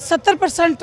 70%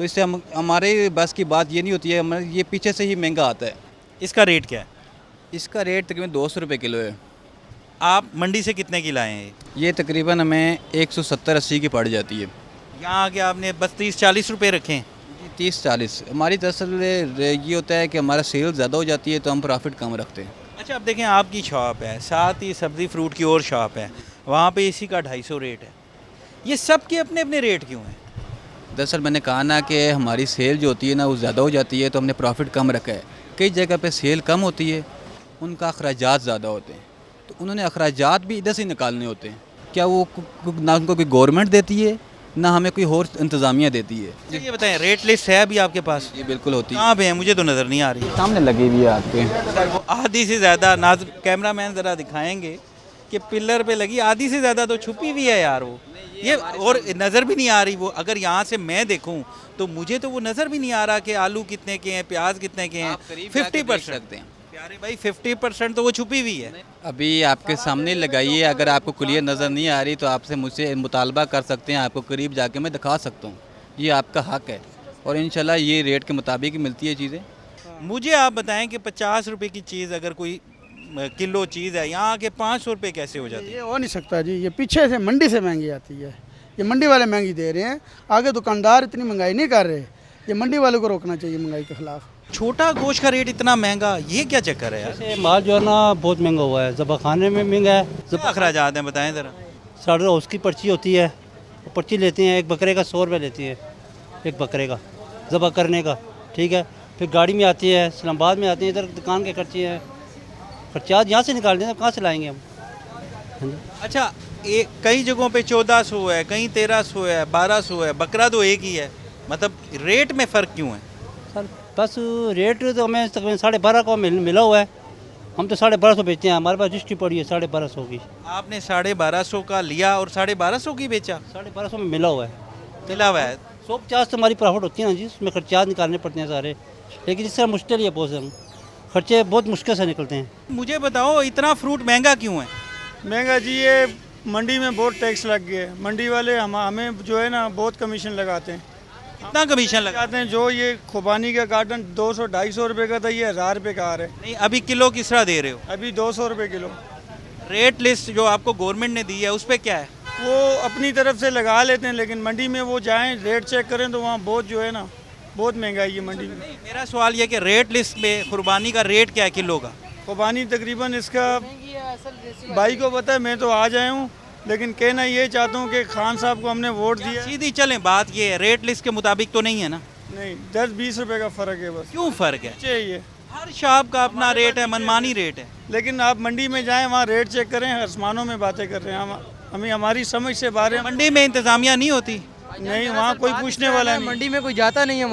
تو اس سے ہمارے بس کی بات یہ نہیں ہوتی ہے, یہ پیچھے سے ہی مہنگا آتا ہے. اس کا ریٹ کیا ہے؟ اس کا ریٹ تقریباً 200 روپے کلو ہے. آپ منڈی سے کتنے کی لائے ہیں؟ یہ تقریباً ہمیں 170-80 کی پڑ جاتی ہے. یہاں آ کے آپ نے 32-40 روپے رکھے ہیں. 30-40 ہماری دراصل یہ ہوتا ہے کہ ہمارا سیل زیادہ ہو جاتی ہے تو ہم پروفٹ کم رکھتے ہیں. اچھا اب دیکھیں آپ کی شاپ ہے, ساتھ ہی سبزی فروٹ کی اور شاپ ہے, وہاں پہ اسی کا 250 ریٹ ہے. یہ سب کے اپنے اپنے ریٹ کیوں ہیں؟ دراصل میں نے کہا نا کہ ہماری سیل جو ہوتی ہے نا وہ زیادہ ہو جاتی ہے تو ہم نے پروفٹ کم رکھا ہے. کئی جگہ پہ سیل کم ہوتی ہے, ان کا اخراجات زیادہ ہوتے ہیں, تو انہوں نے اخراجات بھی ادھر سے نکالنے ہوتے ہیں. کیا وہ نہ ان کو کوئی گورنمنٹ دیتی ہے نہ ہمیں کوئی اور انتظامیہ دیتی ہے. اچھا یہ بتائیں, ریٹ لسٹ ہے ابھی آپ کے پاس؟ یہ بالکل ہوتی ہے. کہاں پہ ہے؟ مجھے تو نظر نہیں آ رہی. سامنے لگی ہوئی ہے آپ کے. وہ آدھی سے زیادہ, کیمرہ مین ذرا دکھائیں گے کہ پلر پہ لگی آدھی سے زیادہ تو چھپی ہوئی ہے یار. وہ یہ اور نظر بھی نہیں آ رہی. وہ اگر یہاں سے میں دیکھوں تو مجھے تو وہ نظر بھی نہیں آ رہا کہ آلو کتنے کے ہیں, پیاز کتنے کے ہیں. 50% پیارے بھائی 50% تو وہ چھپی ہوئی ہے. ابھی آپ کے سامنے لگائیے, اگر آپ کو کلیئر نظر نہیں آ رہی تو آپ سے مجھ سے مطالبہ کر سکتے ہیں, آپ کو قریب جا کے میں دکھا سکتا ہوں. یہ آپ کا حق ہے اور انشاءاللہ یہ ریٹ کے مطابق ہی ملتی ہے چیزیں. مجھے آپ بتائیں کہ 50 روپے کی چیز اگر کوئی کلو چیز ہے, یہاں کے 500 روپے کیسے ہو جاتی ہے؟ یہ ہو نہیں سکتا جی, یہ پیچھے سے منڈی سے مہنگی آتی ہے. یہ منڈی والے مہنگی دے رہے ہیں, آگے دکاندار اتنی مہنگائی نہیں کر رہے. یہ منڈی والوں کو روکنا چاہیے مہنگائی کے خلاف. چھوٹا گوشت کا ریٹ اتنا مہنگا, یہ کیا چکر ہے یار؟ جیسے مال جو ہے نا بہت مہنگا ہوا ہے, ذبح خانے میں مہنگا ہے. کیا اخراجات ہیں بتائیں ذرا. ساڑھے اس کی پرچی ہوتی ہے, وہ پرچی لیتے ہیں, ایک بکرے کا 100 روپے لیتی ہے, ایک بکرے کا ذبح کرنے کا, ٹھیک ہے. پھر گاڑی میں آتی ہے, اسلام آباد میں آتی ہیں, ادھر دکان کے خرچے ہیں, خرچات یہاں سے نکال دیں تو کہاں سے لائیں گے ہم؟ اچھا کئی جگہوں پہ 1400 ہے, کہیں 1300 ہے, 1200 ہے, بکرا تو ایک ہی ہے, مطلب ریٹ میں فرق کیوں ہے؟ سر بس ریٹ تو ہمیں تقریباً 12.5 کا ملا ہوا ہے. ہم تو 1250 بیچتے ہیں, ہمارے پاس رجسٹری پڑی ہے 1250 کی. آپ نے 1250 کا لیا اور 1250 کی بیچا؟ 1250 میں ملا ہوا ہے. ملا ہوا ہے. 150 تو ہماری پرافٹ ہوتی ہے نا جی, اس میں خرچات نکالنے پڑتے ہیں سارے, لیکن اس طرح مشکل ہے بہت سے, خرچے بہت مشکل سے نکلتے ہیں. مجھے بتاؤ اتنا فروٹ مہنگا کیوں ہے؟ مہنگا جی یہ منڈی میں بہت ٹیکس لگ گیا ہے. منڈی والے ہمیں جو ہے نا بہت کمیشن لگاتے ہیں. کتنا کمیشن لگاتے ہیں؟ جو یہ خوبانی کا کارٹن 200-250 روپے کا تھا, یہ 1000 روپے کا آ رہا ہے. نہیں ابھی کلو کس طرح دے رہے ہو؟ ابھی 200 روپے کلو. ریٹ لسٹ جو آپ کو گورنمنٹ نے دی ہے اس پہ کیا ہے؟ وہ اپنی طرف سے لگا لیتے ہیں, لیکن منڈی میں وہ جائیں ریٹ چیک کریں تو وہاں بہت جو ہے نا بہت مہنگائی ہے منڈی میں. میرا سوال یہ کہ ریٹ لسٹ میں قربانی کا ریٹ کیا ہے کلو کا؟ خوبانی تقریباً اس کا بھائی کو پتہ ہے, میں تو آ جائے ہوں, لیکن کہنا یہ چاہتا ہوں کہ خان صاحب کو ہم نے ووٹ دیا. سیدھی چلیں, بات یہ ہے ریٹ لسٹ کے مطابق تو نہیں ہے نا؟ نہیں, 10-20 روپے کا فرق ہے بس. کیوں فرق ہے؟ چاہیے ہر شاپ کا اپنا ریٹ ہے, منمانی ریٹ ہے. لیکن آپ منڈی میں جائیں, وہاں ریٹ چیک کریں, آسمانوں میں باتیں کر رہے ہیں. ہمیں ہماری سمجھ سے باہر ہے. منڈی میں انتظامیہ نہیں ہوتی؟ نہیں, وہاں کوئی پوچھنے والا نہیں. منڈی میں کوئی جاتا نہیں ہے,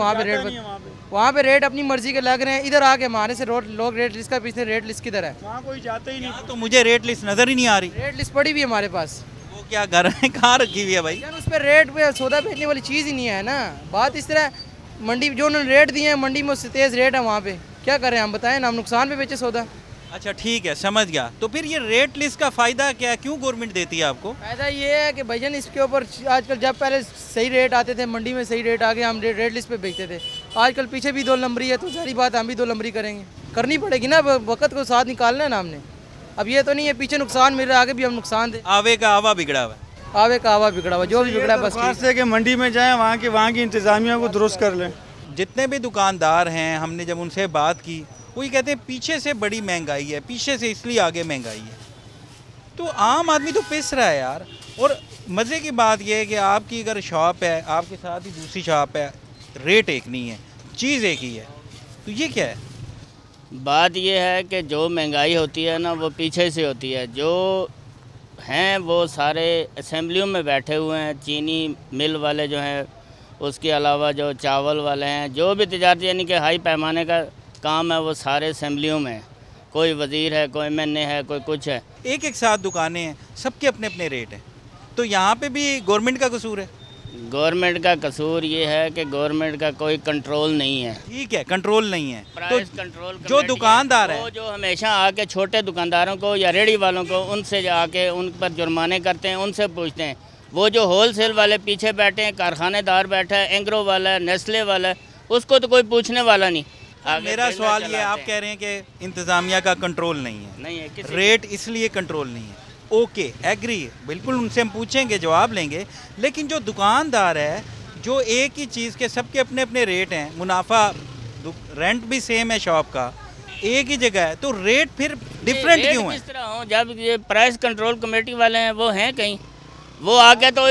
وہاں پہ ریٹ اپنی مرضی کے لگ رہے ہیں. ادھر آ کے ہمارے سے لوگ ریٹ لسٹ کا پیچھے, ریٹ لسٹ کدھر ہے؟ وہاں کوئی جاتا ہی نہیں. تو مجھے ریٹ لسٹ نظر ہی نہیں آ رہی. ریٹ لسٹ پڑی ہوئی ہے ہمارے پاس. وہ کیا گھر ہے, کہاں رکھی ہوئی ہے بھائی؟ اس پہ ریٹ پہ سودا بیچنے والی چیز ہی نہیں ہے نا. بات اس طرح منڈی جو انہوں نے ریٹ دیے ہیں, منڈی میں اس سے تیز ریٹ ہے وہاں پہ, کیا کریں ہم بتائیں نا, ہم نقصان پہ بیچے سودا. اچھا ٹھیک ہے, سمجھ گیا. تو پھر یہ ریٹ لسٹ کا فائدہ کیا ہے, کیوں گورنمنٹ دیتی ہے آپ کو؟ فائدہ یہ ہے کہ بھائی جان اس کے اوپر آج کل, جب پہلے صحیح ریٹ آتے تھے منڈی میں, صحیح ریٹ آ گئے, ہم ریٹ لسٹ پہ بیچتے تھے. آج کل پیچھے بھی 2 نمبری ہے, تو ساری بات ہم بھی 2 نمبری کریں گے, کرنی پڑے گی نا, وقت کو ساتھ نکالنا ہے نا ہم نے. اب یہ تو نہیں ہے پیچھے نقصان مل رہا ہے, آگے بھی ہم نقصان دیں. آوے کا آوا بگڑا ہوا ہے. آوے کا آوا بگڑا ہوا, جو بھی بگڑا بس خاص ہے کہ منڈی میں جائیں, وہاں کی انتظامیہ کو درست کر لیں. جتنے بھی دکاندار ہیں, ہم نے جب ان سے بات کی, وہی کہتے ہیں پیچھے سے بڑی مہنگائی ہے, پیچھے سے اس لیے آگے مہنگائی ہے. تو عام آدمی تو پس رہا ہے یار. اور مزے کی بات یہ ہے کہ آپ کی اگر شاپ ہے, آپ کے ساتھ ہی دوسری شاپ ہے, ریٹ ایک نہیں ہے, چیز ایک ہی ہے, تو یہ کیا ہے؟ بات یہ ہے کہ جو مہنگائی ہوتی ہے نا وہ پیچھے سے ہوتی ہے. جو ہیں وہ سارے اسمبلیوں میں بیٹھے ہوئے ہیں, چینی مل والے جو ہیں, اس کے علاوہ جو چاول والے ہیں, جو بھی تجارتی یعنی کہ ہائی پیمانے کا کام ہے, وہ سارے اسمبلیوں میں. کوئی وزیر ہے, کوئی ایم ہے, کوئی کچھ ہے. ایک ساتھ دکانیں ہیں, سب کے اپنے اپنے ریٹ ہیں. تو یہاں پہ بھی گورنمنٹ کا قصور ہے؟ گورنمنٹ کا قصور یہ ہے کہ گورنمنٹ کا کوئی کنٹرول نہیں ہے. ٹھیک ہے, کنٹرول نہیں ہے. پرائز کنٹرول جو دکاندار ہے, وہ جو ہمیشہ آ کے چھوٹے دکانداروں کو یا ریڑھی والوں کو, ان سے جا کے ان پر جرمانے کرتے ہیں, ان سے پوچھتے ہیں. وہ جو ہول سیل والے پیچھے بیٹھے ہیں, کارخانے دار بیٹھا ہے, اینگرو والا ہے, نیسلے والا ہے, اس کو تو کوئی پوچھنے والا نہیں. میرا سوال یہ ہے, آپ کہہ رہے ہیں کہ انتظامیہ کا کنٹرول نہیں ہے, ریٹ اس لیے کنٹرول نہیں ہے. اوکے, ایگری, بالکل ان سے ہم پوچھیں گے, جواب لیں گے. لیکن جو دکاندار ہے, جو ایک ہی چیز کے سب کے اپنے اپنے ریٹ ہیں, منافع, رینٹ بھی سیم ہے شاپ کا, ایک ہی جگہ ہے, تو ریٹ پھر ڈیفرنٹ کیوں ہے؟ کس طرح ہوں جب یہ پرائس کنٹرول کمیٹی والے ہیں وہ ہیں کہیں, وہ آ کے تو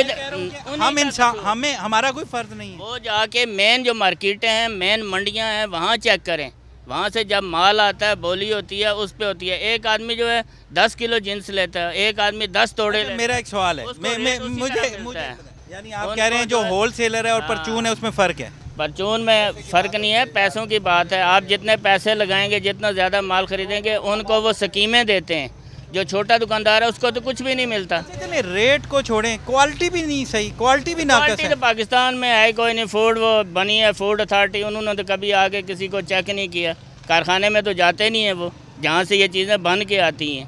ہم انسان, ہمارا کوئی فرض نہیں ہے. وہ جا کے مین جو مارکیٹیں ہیں, مین منڈیاں ہیں, وہاں چیک کریں. وہاں سے جب مال آتا ہے, بولی ہوتی ہے, اس پہ ہوتی ہے. ایک آدمی جو ہے 10 کلو جنس لیتا ہے, ایک آدمی 10 توڑے لیتا ہے. میرا ایک سوال ہے, مجھے یعنی آپ کہہ رہے ہیں جو ہول سیلر ہے اور پرچون ہے اس میں فرق ہے؟ پرچون میں فرق نہیں ہے, پیسوں کی بات ہے. آپ جتنے پیسے لگائیں گے, جتنا زیادہ مال خریدیں گے, ان کو وہ سکیمیں دیتے ہیں. جو چھوٹا دکاندار ہے اس کو تو کچھ بھی نہیں ملتا. ریٹ کو چھوڑیں, کوالٹی بھی نہیں صحیح, کوالٹی بھی ناقص ہے. کوالٹی تو پاکستان میں ہے کوئی نہیں. فوڈ وہ بنی ہے فوڈ اتھارٹی, انہوں نے تو کبھی آگے کسی کو چیک نہیں کیا. کارخانے میں تو جاتے نہیں ہیں وہ, جہاں سے یہ چیزیں بن کے آتی ہیں.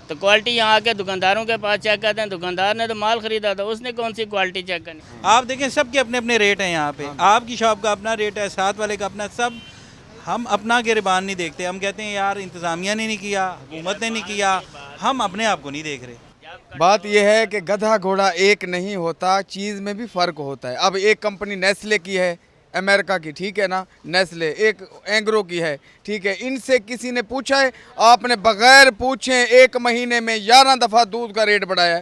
تو کوالٹی یہاں آ کے دکانداروں کے پاس چیک کرتے ہیں. دکاندار نے تو مال خریدا تھا, اس نے کون سی کوالٹی چیک کرنی. آپ دیکھیں سب کے اپنے اپنے ریٹ ہیں یہاں پہ. آپ کی شاپ کا اپنا ریٹ ہے, ساتھ والے کا اپنا. سب ہم اپنا گریبان نہیں دیکھتے, ہم کہتے ہیں یار انتظامیہ نے نہیں کیا, حکومت نے نہیں کیا, ہم اپنے آپ کو نہیں دیکھ رہے. بات یہ ہے کہ گدھا گھوڑا ایک نہیں ہوتا, چیز میں بھی فرق ہوتا ہے. اب ایک کمپنی نیسلے کی ہے امریکہ کی, ٹھیک ہے نا, نیسلے, ایک اینگرو کی ہے, ٹھیک ہے. ان سے کسی نے پوچھا ہے؟ آپ نے بغیر پوچھے 1 مہینے میں 11 دفعہ دودھ کا ریٹ بڑھایا ہے.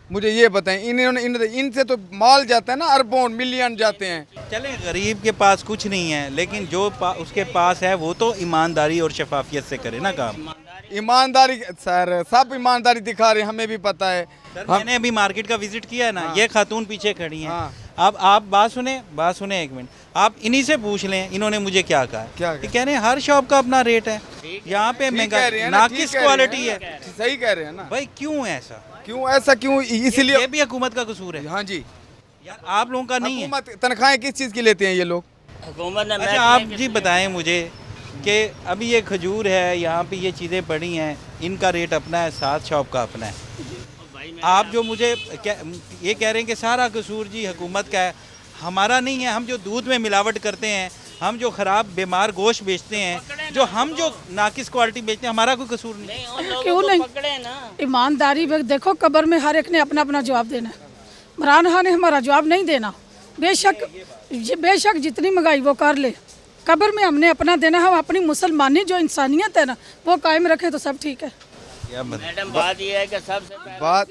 مجھے یہ بتائیں, ان سے تو مال جاتا ہے نا, اربوں ملین جاتے ہیں. چلیں, غریب کے پاس کچھ نہیں ہے, لیکن جو اس کے پاس ہے وہ تو ایمانداری اور شفافیت سے کرے نا کام. ایمانداری سر, سب ایمانداری دکھا رہے ہیں, ہمیں بھی پتہ ہے. میں نے ابھی مارکیٹ کا وزٹ کیا ہے نا, یہ خاتون پیچھے کھڑی ہیں. اب آپ بات سنیں 1 منٹ, آپ انہی سے پوچھ لیں انہوں نے مجھے کیا کہا. یہ کہہ رہے ہیں ہر شاپ کا اپنا ریٹ ہے, یہاں پہ مہنگا ناقص کوالٹی ہے. صحیح کہہ رہے ہیں نا بھائی, کیوں ایسا, کیوں اس لیے یہ بھی حکومت کا قصور ہے. ہاں جی, یار آپ لوگوں کا نہیں ہے. حکومت تنخواہیں کس چیز کی لیتے ہیں یہ لوگ؟ حکومت نے. اچھا آپ جی بتائیں مجھے کہ ابھی یہ کھجور ہے, یہاں پہ یہ چیزیں پڑی ہیں, ان کا ریٹ اپنا ہے, ساتھ شاپ کا اپنا ہے. آپ جو مجھے یہ کہہ رہے ہیں کہ سارا قصور جی حکومت کا ہے, ہمارا نہیں ہے. ہم جو دودھ میں ملاوٹ کرتے ہیں, ہم جو خراب بیمار گوشت بیچتے ہیں, ہم جو ناقص کوالٹی بیچتے ہیں, ہمارا کوئی قصور نہیں. کیوں نہیں؟ ایمانداری دیکھو, قبر میں ہر ایک نے اپنا اپنا جواب دینا ہے. عمران خان نے ہمارا جواب نہیں دینا. بے شک جتنی مہنگائی وہ کر لے, قبر میں ہم نے اپنا دینا. ہم اپنی مسلمانی جو انسانیت ہے نا وہ قائم رکھیں تو سب ٹھیک ہے. میڈم بات یہ ہے کہ سب سے بات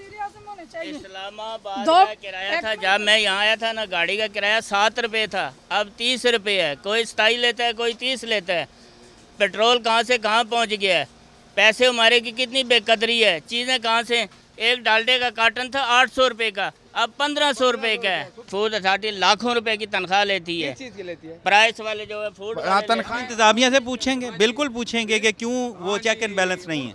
اسلام آباد کا کرایہ تھا, جب میں یہاں آیا تھا نا, گاڑی کا کرایہ 7 روپے تھا, اب 30 روپے ہے. کوئی 27 لیتا ہے, کوئی 30 لیتا ہے. پیٹرول کہاں سے کہاں پہنچ گیا ہے. پیسے ہمارے کی کتنی بے قدری ہے. چیزیں کہاں سے, ایک ڈالڈے کا کارٹن تھا 800 روپے کا, اب 1500 روپے کا ہے. فوڈ اتھارٹی لاکھوں روپے کی تنخواہ لیتی ہے. پرائس والے جو ہے فوڈ تنخواہ انتظامیہ سے پوچھیں گے, بالکل پوچھیں گے کہ کیوں وہ چیک اینڈ بیلنس نہیں ہے.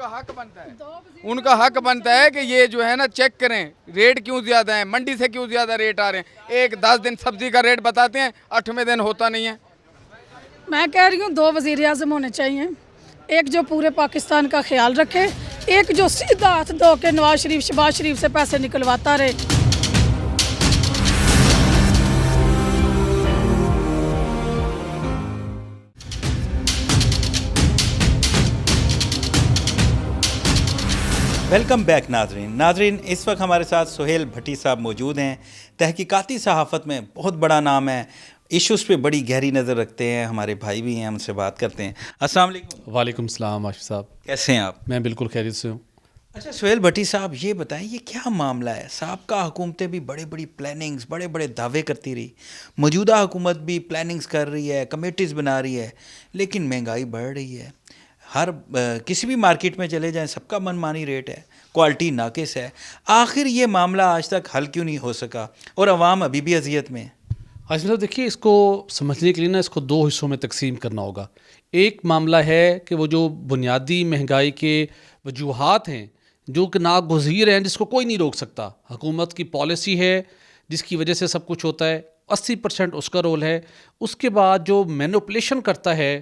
ان کا حق بنتا ہے کہ یہ جو ہے نا چیک کریں ریٹ کیوں زیادہ ہیں, منڈی سے کیوں زیادہ ریٹ آ رہے ہیں. ایک 10 دن سبزی کا ریٹ بتاتے ہیں, 8ویں دن ہوتا نہیں ہے. میں کہہ رہی ہوں 2 وزیر اعظم ہونے چاہیے, ایک جو پورے پاکستان کا خیال رکھے, ایک جو سیدھا ہاتھ دھو کے نواز شریف شہباز شریف سے پیسے نکلواتا رہے. ویلکم بیک ناظرین, اس وقت ہمارے ساتھ سہیل بھٹی صاحب موجود ہیں. تحقیقاتی صحافت میں بہت بڑا نام ہے, ایشوز پہ بڑی گہری نظر رکھتے ہیں, ہمارے بھائی بھی ہیں, ہم سے بات کرتے ہیں. السلام علیکم. وعلیکم السلام آشف صاحب, کیسے ہیں آپ؟ میں بالکل خیریت سے ہوں. اچھا سہیل بھٹی صاحب, یہ بتائیں یہ کیا معاملہ ہے؟ سابقہ حکومتیں بھی بڑی پلاننگز, بڑے دعوے کرتی رہی, موجودہ حکومت بھی پلاننگز کر رہی ہے, کمیٹیز بنا رہی ہے, لیکن مہنگائی بڑھ رہی ہے. کسی بھی مارکیٹ میں چلے جائیں, سب کا من مانی ریٹ ہے, کوالٹی ناقص ہے. آخر یہ معاملہ آج تک حل کیوں نہیں ہو سکا اور عوام ابھی بھی اذیت میں ہے؟ آشف صاحب دیکھیے, اس کو سمجھنے کے لیے نا اس کو 2 حصوں میں تقسیم کرنا ہوگا. ایک معاملہ ہے کہ وہ جو بنیادی مہنگائی کے وجوہات ہیں جو کہ ناگزیر ہیں, جس کو کوئی نہیں روک سکتا. حکومت کی پالیسی ہے جس کی وجہ سے سب کچھ ہوتا ہے, 80% اس کا رول ہے. اس کے بعد جو مینوپولیشن کرتا ہے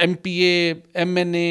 MPA, MNA,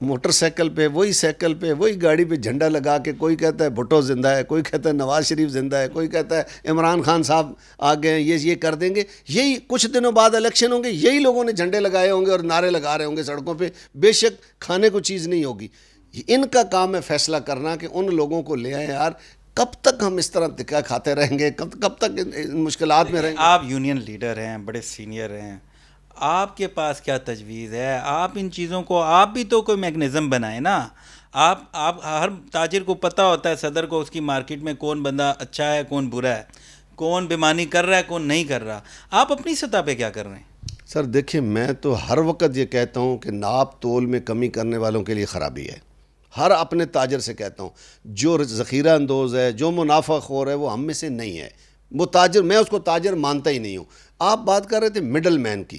موٹر سائیکل پہ وہی گاڑی پہ جھنڈا لگا کے کوئی کہتا ہے بھٹو زندہ ہے, کوئی کہتا ہے نواز شریف زندہ ہے, کوئی کہتا ہے عمران خان صاحب آ گئے ہیں, یہ کر دیں گے. یہی کچھ دنوں بعد الیکشن ہوں گے, یہی لوگوں نے جھنڈے لگائے ہوں گے اور نعرے لگا رہے ہوں گے سڑکوں پہ. بے شک کھانے کو چیز نہیں ہوگی. ان کا کام ہے فیصلہ کرنا کہ ان لوگوں کو لے آئیں. یار کب تک ہم اس طرح دھکا کھاتے رہیں گے, کب تک مشکلات میں رہیں گے. آپ یونین لیڈر ہیں, بڑے سینئر ہیں, آپ کے پاس کیا تجویز ہے؟ آپ ان چیزوں کو, آپ بھی تو کوئی میکنزم بنائیں نا. آپ ہر تاجر کو پتہ ہوتا ہے, صدر کو, اس کی مارکیٹ میں کون بندہ اچھا ہے کون برا ہے, کون بیمانی کر رہا ہے کون نہیں کر رہا. آپ اپنی سطح پہ کیا کر رہے ہیں؟ سر دیکھیں, میں تو ہر وقت یہ کہتا ہوں کہ ناپ تول میں کمی کرنے والوں کے لیے خرابی ہے. ہر اپنے تاجر سے کہتا ہوں, جو ذخیرہ اندوز ہے, جو منافع خور ہے, وہ ہم میں سے نہیں ہے. وہ تاجر, میں اس کو تاجر مانتا ہی نہیں ہوں. آپ بات کر رہے تھے مڈل مین کی.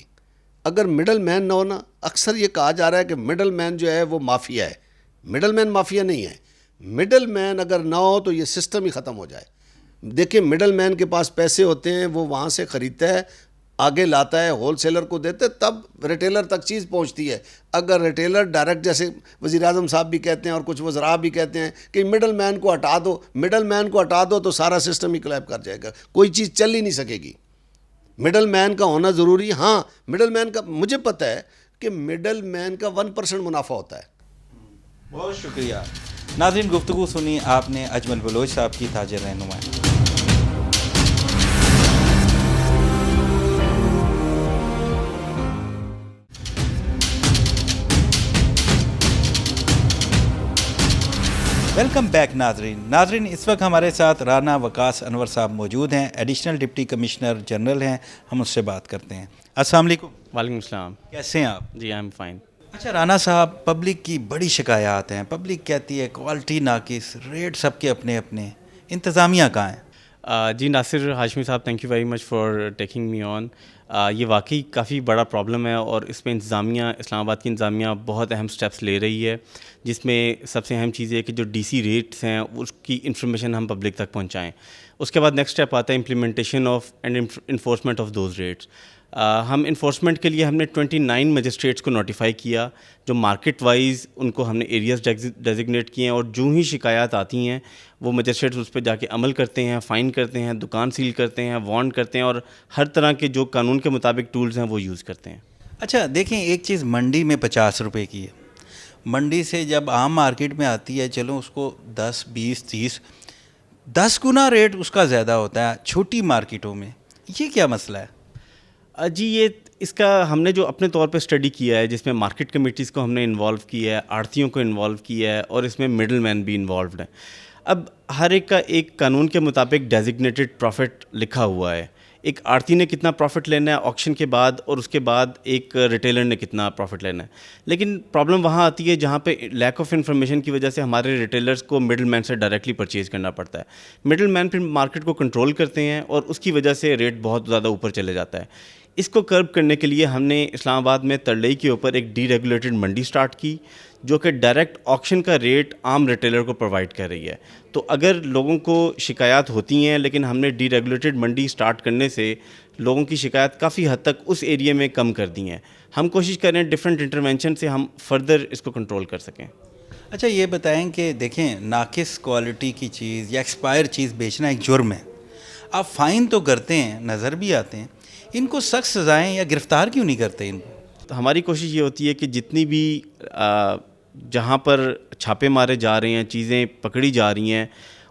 اگر مڈل مین نہ ہونا, اکثر یہ کہا جا رہا ہے کہ مڈل مین جو ہے وہ مافیا ہے. مڈل مین مافیا نہیں ہے. مڈل مین اگر نہ ہو تو یہ سسٹم ہی ختم ہو جائے. دیکھیں مڈل مین کے پاس پیسے ہوتے ہیں, وہ وہاں سے خریدتا ہے, آگے لاتا ہے, ہول سیلر کو دیتے, تب ریٹیلر تک چیز پہنچتی ہے. اگر ریٹیلر ڈائریکٹ, جیسے وزیر اعظم صاحب بھی کہتے ہیں اور کچھ وزراء بھی کہتے ہیں کہ مڈل مین کو ہٹا دو تو سارا سسٹم ہی کلیپ کر جائے گا, کوئی چیز چل ہی نہیں سکے گی. مڈل مین کا ہونا ضروری ہے. ہاں مڈل مین کا مجھے پتہ ہے کہ مڈل مین کا 1% منافع ہوتا ہے. بہت شکریہ. ناظرین, گفتگو سنی آپ نے اجمل بلوچ صاحب کی, تاجر رہنما. ویلکم بیک ناظرین, اس وقت ہمارے ساتھ رانا وقاص انور صاحب موجود ہیں, ایڈیشنل ڈپٹی کمشنر جنرل ہیں. ہم اس سے بات کرتے ہیں. السلام علیکم. وعلیکم السلام. کیسے ہیں آپ؟ جی آئی ایم فائن. اچھا رانا صاحب, پبلک کی بڑی شکایات ہیں. پبلک کہتی ہے کوالٹی ناقص, ریٹ سب کے اپنے اپنے, انتظامیہ کہاں ہیں؟ جی ناصر ہاشمی صاحب, thank you very much for taking me on. یہ واقعی کافی بڑا پرابلم ہے اور اس میں انتظامیہ, اسلام آباد کی انتظامیہ بہت اہم سٹیپس لے رہی ہے, جس میں سب سے اہم چیز یہ ہے کہ جو ڈی سی ریٹس ہیں اس کی انفارمیشن ہم پبلک تک پہنچائیں. اس کے بعد نیکسٹ اسٹیپ آتا ہے implementation of and enforcement of those rates. ہم انفورسمنٹ کے لیے ہم نے 29 مجسٹریٹس کو نوٹیفائی کیا, جو مارکیٹ وائز ان کو ہم نے ایریاز ڈیزگنیٹ کیے ہیں, اور جو ہی شکایات آتی ہیں وہ مجسٹریٹس اس پہ جا کے عمل کرتے ہیں, فائن کرتے ہیں, دکان سیل کرتے ہیں, وارن کرتے ہیں, اور ہر طرح کے جو قانون کے مطابق ٹولز ہیں وہ یوز کرتے ہیں. اچھا دیکھیں, ایک چیز منڈی میں 50 روپے کی ہے, منڈی سے جب عام مارکیٹ میں آتی ہے, چلو اس کو 10 20 30 10 گنا ریٹ اس کا زیادہ ہوتا ہے چھوٹی مارکیٹوں میں. یہ کیا مسئلہ ہے؟ جی یہ اس کا ہم نے جو اپنے طور پہ اسٹڈی کیا ہے, جس میں مارکیٹ کمیٹیز کو ہم نے انوالو کیا ہے, آڑھتیوں کو انوالو کیا ہے, اور اس میں مڈل مین بھی انوالوڈ ہیں. اب ہر ایک کا ایک قانون کے مطابق ڈیزگنیٹڈ پروفٹ لکھا ہوا ہے. ایک آڑھتی نے کتنا پروفٹ لینا ہے آکشن کے بعد, اور اس کے بعد ایک ریٹیلر نے کتنا پروفٹ لینا ہے. لیکن پرابلم وہاں آتی ہے جہاں پہ لیک آف انفارمیشن کی وجہ سے ہمارے ریٹیلرز کو مڈل مین سے ڈائریکٹلی پرچیز کرنا پڑتا ہے. مڈل مین پھر مارکیٹ کو کنٹرول کرتے ہیں, اور اس کی وجہ سے ریٹ بہت زیادہ اوپر چلے جاتا ہے. اس کو کرب کرنے کے لیے ہم نے اسلام آباد میں ترلئی کے اوپر ایک ڈی ریگولیٹڈ منڈی سٹارٹ کی, جو کہ ڈائریکٹ آکشن کا ریٹ عام ریٹیلر کو پرووائڈ کر رہی ہے. تو اگر لوگوں کو شکایات ہوتی ہیں, لیکن ہم نے ڈی ریگولیٹڈ منڈی سٹارٹ کرنے سے لوگوں کی شکایات کافی حد تک اس ایریے میں کم کر دی ہیں. ہم کوشش کر رہے ہیں ڈفرینٹ انٹرونشن سے ہم فردر اس کو کنٹرول کر سکیں. اچھا یہ بتائیں کہ دیکھیں, ناقص کوالٹی کی چیز یا ایکسپائر چیز بیچنا ایک جرم ہے. آپ فائن تو کرتے ہیں, نظر بھی آتے ہیں, ان کو سخت سزائیں یا گرفتار کیوں نہیں کرتے ان کو؟ ہماری کوشش یہ ہوتی ہے کہ جتنی بھی جہاں پر چھاپے مارے جا رہے ہیں, چیزیں پکڑی جا رہی ہیں,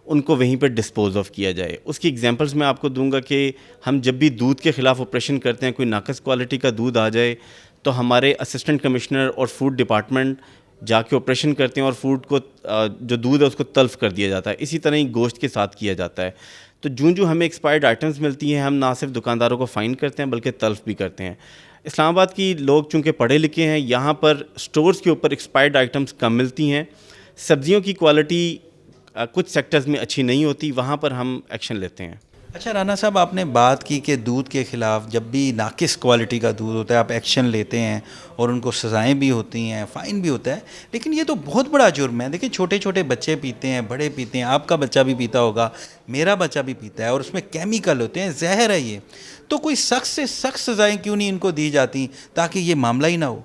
ان کو وہیں پہ ڈسپوز آف کیا جائے. اس کی ایگزامپلس میں آپ کو دوں گا کہ ہم جب بھی دودھ کے خلاف آپریشن کرتے ہیں, کوئی ناقص کوالٹی کا دودھ آ جائے تو ہمارے اسسٹنٹ کمشنر اور فوڈ ڈپارٹمنٹ جا کے آپریشن کرتے ہیں, اور فوڈ کو جو دودھ ہے اس کو تلف کر دیا جاتا ہے. اسی طرح ہی گوشت کے ساتھ کیا جاتا ہے. تو جو ہمیں ایکسپائرڈ آئٹمز ملتی ہیں, ہم نہ صرف دکانداروں کو فائن کرتے ہیں بلکہ تلف بھی کرتے ہیں. اسلام آباد کی لوگ چونکہ پڑھے لکھے ہیں, یہاں پر سٹورز کے اوپر ایکسپائرڈ آئٹمز کم ملتی ہیں. سبزیوں کی کوالٹی کچھ سیکٹرز میں اچھی نہیں ہوتی, وہاں پر ہم ایکشن لیتے ہیں. اچھا رانا صاحب, آپ نے بات کی کہ دودھ کے خلاف جب بھی ناقص کوالٹی کا دودھ ہوتا ہے آپ ایکشن لیتے ہیں, اور ان کو سزائیں بھی ہوتی ہیں, فائن بھی ہوتا ہے. لیکن یہ تو بہت بڑا جرم ہے. دیکھیں چھوٹے چھوٹے بچے پیتے ہیں, بڑے پیتے ہیں, آپ کا بچہ بھی پیتا ہوگا, میرا بچہ بھی پیتا ہے, اور اس میں کیمیکل ہوتے ہیں, زہر ہے یہ. تو کوئی سخت سے سخت سزائیں کیوں نہیں ان کو دی جاتی تاکہ یہ معاملہ ہی نہ ہو؟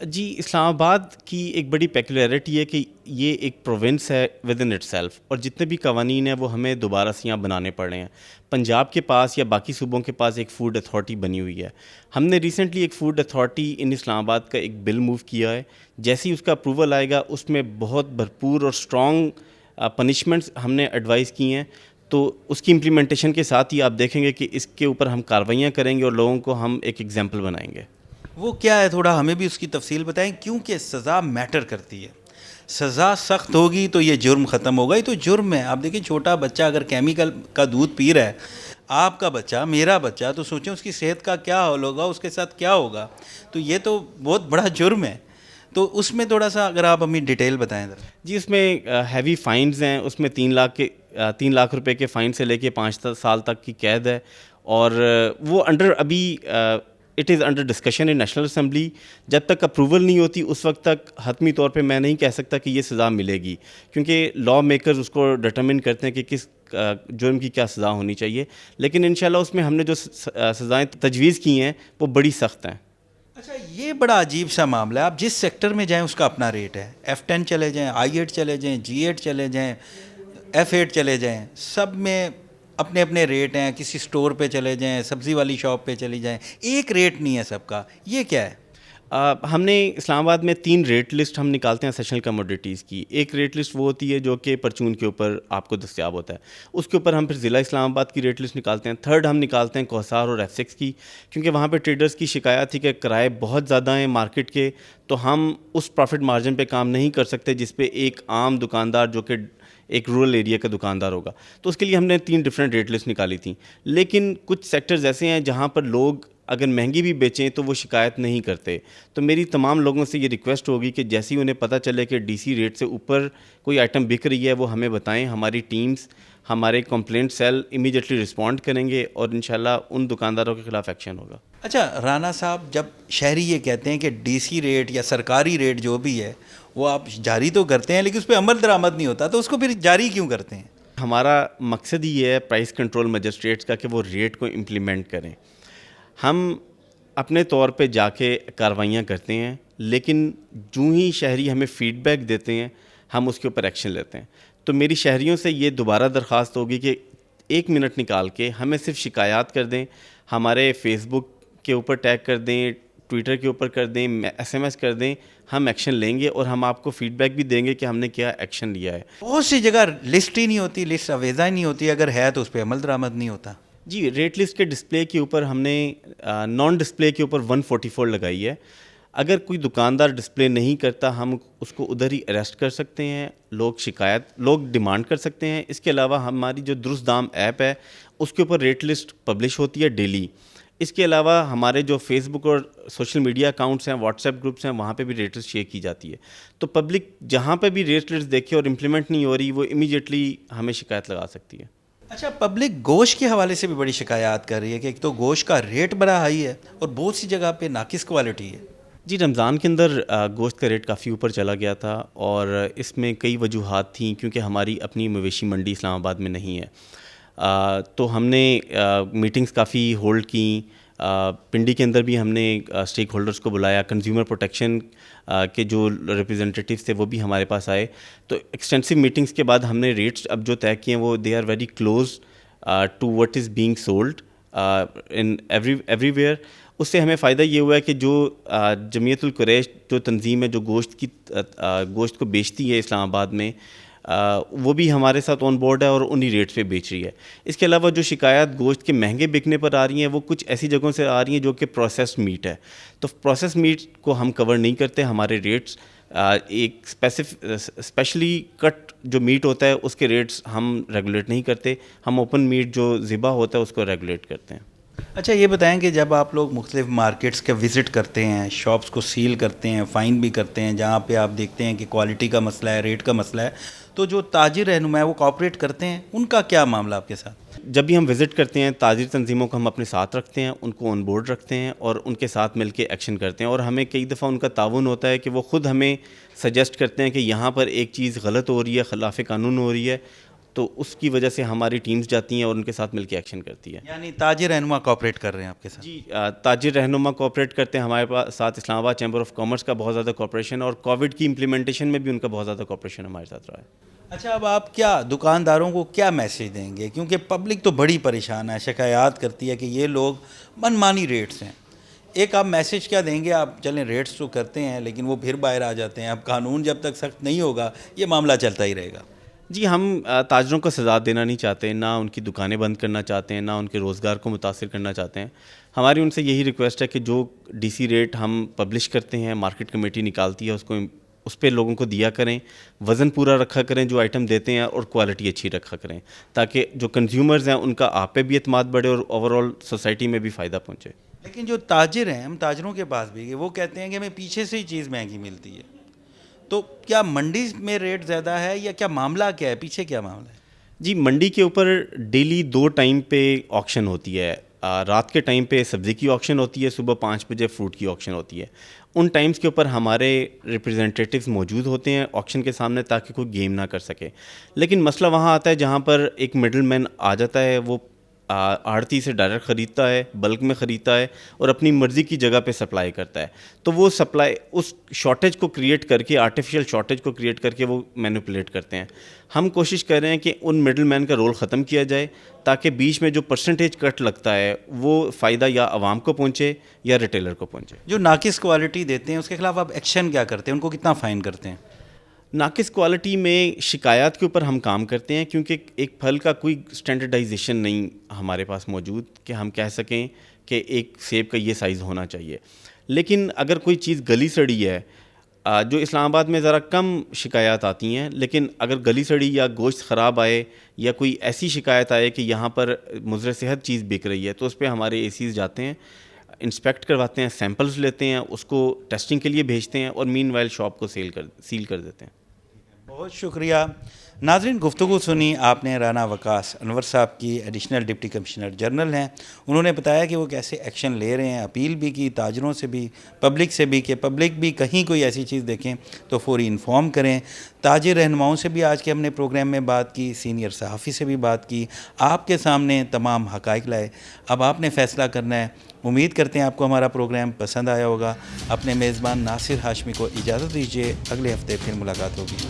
جی اسلام آباد کی ایک بڑی پیکولیرٹی ہے کہ یہ ایک پروونس ہے ود ان اٹ سیلف، اور جتنے بھی قوانین ہیں وہ ہمیں دوبارہ سے یہاں بنانے پڑ رہے ہیں. پنجاب کے پاس یا باقی صوبوں کے پاس ایک فوڈ اتھارٹی بنی ہوئی ہے. ہم نے ریسنٹلی ایک فوڈ اتھارٹی ان اسلام آباد کا ایک بل موو کیا ہے. جیسے ہی اس کا اپروول آئے گا اس میں بہت بھرپور اور اسٹرانگ پنشمنٹس ہم نے ایڈوائز کی ہیں. تو اس کی امپلیمنٹیشن کے ساتھ ہی آپ دیکھیں گے کہ اس کے اوپر ہم کارروائیاں کریں گے اور لوگوں کو ہم ایک ایگزامپل بنائیں گے. وہ کیا ہے، تھوڑا ہمیں بھی اس کی تفصیل بتائیں، کیونکہ سزا میٹر کرتی ہے. سزا سخت ہوگی تو یہ جرم ختم ہوگا. یہ تو جرم ہے. آپ دیکھیں چھوٹا بچہ اگر کیمیکل کا دودھ پی رہا ہے، آپ کا بچہ، میرا بچہ، تو سوچیں اس کی صحت کا کیا حال ہوگا، اس کے ساتھ کیا ہوگا. تو یہ تو بہت بڑا جرم ہے. تو اس میں تھوڑا سا اگر آپ ہمیں ڈیٹیل بتائیں ذرا. جی اس میں ہیوی فائنز ہیں. اس میں 3 لاکھ روپے کے فائن سے لے کے 5 سال تک کی قید ہے. اور وہ ابھی it is under discussion in national assembly. جب تک اپروول نہیں ہوتی اس وقت تک حتمی طور پہ میں نہیں کہہ سکتا کہ یہ سزا ملے گی، کیونکہ لا میکرز اس کو ڈٹرمن کرتے ہیں کہ کس جرم کی کیا سزا ہونی چاہیے. لیکن انشاءاللہ اس میں ہم نے جو سزائیں تجویز کی ہیں وہ بڑی سخت ہیں. اچھا یہ بڑا عجیب سا معاملہ ہے. آپ جس سیکٹر میں جائیں اس کا اپنا ریٹ ہے. F10 چلے جائیں، I8 چلے جائیں، G8 چلے جائیں، F8 چلے جائیں، سب میں اپنے اپنے ریٹ ہیں. کسی سٹور پہ چلے جائیں، سبزی والی شاپ پہ چلی جائیں، ایک ریٹ نہیں ہے سب کا. یہ کیا ہے؟ ہم نے اسلام آباد میں 3 ریٹ لسٹ ہم نکالتے ہیں اسیشنل کموڈیٹیز کی. ایک ریٹ لسٹ وہ ہوتی ہے جو کہ پرچون کے اوپر آپ کو دستیاب ہوتا ہے. اس کے اوپر ہم پھر ضلع اسلام آباد کی ریٹ لسٹ نکالتے ہیں. تھرڈ ہم نکالتے ہیں کوہسار اور F6 کی، کیونکہ وہاں پہ ٹریڈرز کی شکایت تھی کہ کرائے بہت زیادہ ہیں مارکیٹ کے، تو ہم اس پروفٹ مارجن پہ کام نہیں کر سکتے جس پہ ایک عام دکاندار جو کہ ایک رورل ایریا کا دکاندار ہوگا. تو اس کے لیے ہم نے 3 ڈفرینٹ ریٹ لسٹ نکالی تھیں. لیکن کچھ سیکٹرز ایسے ہیں جہاں پر لوگ اگر مہنگی بھی بیچیں تو وہ شکایت نہیں کرتے. تو میری تمام لوگوں سے یہ ریکویسٹ ہوگی کہ جیسے ہی انہیں پتہ چلے کہ ڈی سی ریٹ سے اوپر کوئی آئٹم بک رہی ہے وہ ہمیں بتائیں. ہماری ٹیمز، ہمارے کمپلینٹ سیل امیڈیٹلی رسپونڈ کریں گے اور انشاءاللہ ان دکانداروں کے خلاف ایکشن ہوگا. اچھا رانا صاحب، جب شہری یہ کہتے ہیں کہ ڈی سی ریٹ یا سرکاری ریٹ جو بھی ہے وہ آپ جاری تو کرتے ہیں لیکن اس پہ عمل درآمد نہیں ہوتا، تو اس کو پھر جاری کیوں کرتے ہیں؟ ہمارا مقصد ہی ہے پرائس کنٹرول مجسٹریٹس کا کہ وہ ریٹ کو امپلیمنٹ کریں. ہم اپنے طور پہ جا کے کارروائیاں کرتے ہیں، لیکن جو ہی شہری ہمیں فیڈ بیک دیتے ہیں ہم اس کے اوپر ایکشن لیتے ہیں. تو میری شہریوں سے یہ دوبارہ درخواست ہوگی کہ 1 منٹ نکال کے ہمیں صرف شکایات کر دیں. ہمارے فیس بک کے اوپر ٹیگ کر دیں، ٹویٹر کے اوپر کر دیں، SMS کر دیں. ہم ایکشن لیں گے اور ہم آپ کو فیڈ بیک بھی دیں گے کہ ہم نے کیا ایکشن لیا ہے. بہت سی جگہ لسٹ ہی نہیں ہوتی، لسٹ اویزہ ہی نہیں ہوتی، اگر ہے تو اس پہ عمل درآمد نہیں ہوتا. جی ریٹ لسٹ کے ڈسپلے کے اوپر ہم نے نان ڈسپلے کے اوپر 144 لگائی ہے. اگر کوئی دکاندار ڈسپلے نہیں کرتا ہم اس کو ادھر ہی اریسٹ کر سکتے ہیں. لوگ ڈیمانڈ کر سکتے ہیں. اس کے علاوہ ہماری جو درست دام ایپ ہے اس کے اوپر ریٹ لسٹ پبلش ہوتی ہے ڈیلی. اس کے علاوہ ہمارے جو فیس بک اور سوشل میڈیا اکاؤنٹس ہیں، واٹس ایپ گروپس ہیں، وہاں پہ بھی ریٹ لسٹ شیئر کی جاتی ہے. تو پبلک جہاں پہ بھی ریٹ لسٹ دیکھے اور امپلیمنٹ نہیں ہو رہی وہ امیڈیٹلی ہمیں شکایت لگا سکتی ہے. اچھا پبلک گوشت کے حوالے سے بھی بڑی شکایات کر رہی ہے کہ ایک تو گوشت کا ریٹ بڑا ہائی ہے اور بہت سی جگہ پہ ناقص کوالٹی ہے. جی رمضان کے اندر گوشت کا ریٹ کافی اوپر چلا گیا تھا اور اس میں کئی وجوہات تھیں، کیونکہ ہماری اپنی مویشی منڈی اسلام آباد میں نہیں ہے. تو ہم نے میٹنگز کافی ہولڈ کیں. پنڈی کے اندر بھی ہم نے اسٹیک ہولڈرز کو بلایا. کنزیومر پروٹیکشن کے جو ریپرزنٹیٹیوز تھے وہ بھی ہمارے پاس آئے. تو ایکسٹینسو میٹنگز کے بعد ہم نے ریٹس اب جو طے کیے ہیں وہ they are very close to what is being sold in everywhere. اس سے ہمیں فائدہ یہ ہوا ہے کہ جو جمعیت القریش جو تنظیم ہے جو گوشت کو بیچتی ہے اسلام آباد میں، وہ بھی ہمارے ساتھ آن بورڈ ہے اور انہی ریٹس پہ بیچ رہی ہے. اس کے علاوہ جو شکایات گوشت کے مہنگے بکنے پر آ رہی ہیں وہ کچھ ایسی جگہوں سے آ رہی ہیں جو کہ پروسیسڈ میٹ ہے. تو پروسیس میٹ کو ہم کور نہیں کرتے. ہمارے ریٹس ایک اسپیشلی کٹ جو میٹ ہوتا ہے اس کے ریٹس ہم ریگولیٹ نہیں کرتے. ہم اوپن میٹ جو ذبح ہوتا ہے اس کو ریگولیٹ کرتے ہیں. اچھا یہ بتائیں کہ جب آپ لوگ مختلف مارکیٹس کے وزٹ کرتے ہیں، شاپس کو سیل کرتے ہیں، فائن بھی کرتے ہیں، جہاں پہ آپ دیکھتے ہیں کہ کوالٹی کا مسئلہ ہے، ریٹ کا مسئلہ ہے، تو جو تاجر رہنما ہے وہ کوآپریٹ کرتے ہیں، ان کا کیا معاملہ آپ کے ساتھ؟ جب بھی ہم وزٹ کرتے ہیں تاجر تنظیموں کو ہم اپنے ساتھ رکھتے ہیں، ان کو آن بورڈ رکھتے ہیں اور ان کے ساتھ مل کے ایکشن کرتے ہیں. اور ہمیں کئی دفعہ ان کا تعاون ہوتا ہے کہ وہ خود ہمیں سجیسٹ کرتے ہیں کہ یہاں پر ایک چیز غلط ہو رہی ہے، خلاف قانون ہو رہی ہے، تو اس کی وجہ سے ہماری ٹیمز جاتی ہیں اور ان کے ساتھ مل کے ایکشن کرتی ہے. یعنی تاجر رہنما کوآپریٹ کر رہے ہیں آپ کے ساتھ؟ جی تاجر رہنما کوآپریٹ کرتے ہیں ہمارے ساتھ. اسلام آباد چیمبر آف کامرس کا بہت زیادہ کوآپریشن اور کووڈ کی امپلیمنٹیشن میں بھی ان کا بہت زیادہ کوآپریشن ہمارے ساتھ رہا ہے. اچھا اب آپ کیا دکانداروں کو کیا میسیج دیں گے؟ کیونکہ پبلک تو بڑی پریشان ہے، شکایات کرتی ہے کہ یہ لوگ من مانی ریٹس ہیں. ایک آپ میسیج کیا دیں گے؟ آپ چلیں ریٹس تو کرتے ہیں لیکن وہ پھر باہر آ جاتے ہیں. اب قانون جب تک سخت نہیں ہوگا یہ معاملہ چلتا ہی رہے گا. جی ہم تاجروں کو سزا دینا نہیں چاہتے، نہ ان کی دکانیں بند کرنا چاہتے ہیں، نہ ان کے روزگار کو متاثر کرنا چاہتے ہیں. ہماری ان سے یہی ریکویسٹ ہے کہ جو ڈی سی ریٹ ہم پبلش کرتے ہیں، مارکیٹ کمیٹی نکالتی ہے، اس پہ لوگوں کو دیا کریں، وزن پورا رکھا کریں جو آئٹم دیتے ہیں، اور کوالٹی اچھی رکھا کریں تاکہ جو کنزیومرز ہیں ان کا آپ پہ بھی اعتماد بڑھے اور اوور آل سوسائٹی میں بھی فائدہ پہنچے. لیکن جو تاجر ہیں، ہم تاجروں کے پاس بھی گئے، وہ کہتے ہیں کہ ہمیں پیچھے سے ہی چیز مہنگی ملتی ہے. تو کیا منڈی میں ریٹ زیادہ ہے یا کیا معاملہ کیا ہے؟ پیچھے کیا معاملہ ہے؟ جی منڈی کے اوپر ڈیلی 2 ٹائم پہ آکشن ہوتی ہے. رات کے ٹائم پہ سبزی کی آکشن ہوتی ہے، صبح 5 بجے فروٹ کی آکشن ہوتی ہے. ان ٹائمز کے اوپر ہمارے ریپرزینٹیٹیوز موجود ہوتے ہیں آکشن کے سامنے تاکہ کوئی گیم نہ کر سکے. لیکن مسئلہ وہاں آتا ہے جہاں پر ایک مڈل مین آ جاتا ہے، وہ آڑتی سے ڈائریکٹ خریدتا ہے، بلک میں خریدتا ہے اور اپنی مرضی کی جگہ پہ سپلائی کرتا ہے. تو وہ سپلائی اس شارٹیج کو کریٹ کر کے، آرٹیفیشیل شارٹیج کو کریٹ کر کے وہ مینیپولیٹ کرتے ہیں. ہم کوشش کر رہے ہیں کہ ان مڈل مین کا رول ختم کیا جائے تاکہ بیچ میں جو پرسنٹیج کٹ لگتا ہے وہ فائدہ یا عوام کو پہنچے یا ریٹیلر کو پہنچے. جو ناقص کوالٹی دیتے ہیں اس کے خلاف آپ ایکشن کیا کرتے ہیں؟ ان کو کتنا فائن کرتے ہیں؟ ناقص کوالٹی میں شکایات کے اوپر ہم کام کرتے ہیں، کیونکہ ایک پھل کا کوئی اسٹینڈرڈائزیشن نہیں ہمارے پاس موجود کہ ہم کہہ سکیں کہ ایک سیب کا یہ سائز ہونا چاہیے. لیکن اگر کوئی چیز گلی سڑی ہے، جو اسلام آباد میں ذرا کم شکایات آتی ہیں، لیکن اگر گلی سڑی یا گوشت خراب آئے یا کوئی ایسی شکایت آئے کہ یہاں پر مضر صحت چیز بک رہی ہے، تو اس پہ ہمارے اے سیز جاتے ہیں، انسپیکٹ کرواتے ہیں، سیمپلز لیتے ہیں، اس کو ٹیسٹنگ کے لیے بھیجتے ہیں اور مین وائل شاپ کو سیل کر دیتے ہیں. بہت شکریہ. ناظرین گفتگو سنی آپ نے رانا وقاص انور صاحب کی، ایڈیشنل ڈپٹی کمشنر جنرل ہیں. انہوں نے بتایا کہ وہ کیسے ایکشن لے رہے ہیں. اپیل بھی کی تاجروں سے بھی، پبلک سے بھی، کہ پبلک بھی کہیں کوئی ایسی چیز دیکھیں تو فوری انفارم کریں. تاجر رہنماؤں سے بھی آج کے ہم نے پروگرام میں بات کی، سینئر صحافی سے بھی بات کی، آپ کے سامنے تمام حقائق لائے. اب آپ نے فیصلہ کرنا ہے. امید کرتے ہیں آپ کو ہمارا پروگرام پسند آیا ہوگا. اپنے میزبان ناصر ہاشمی کو اجازت دیجیے، اگلے ہفتے پھر ملاقات ہوگی.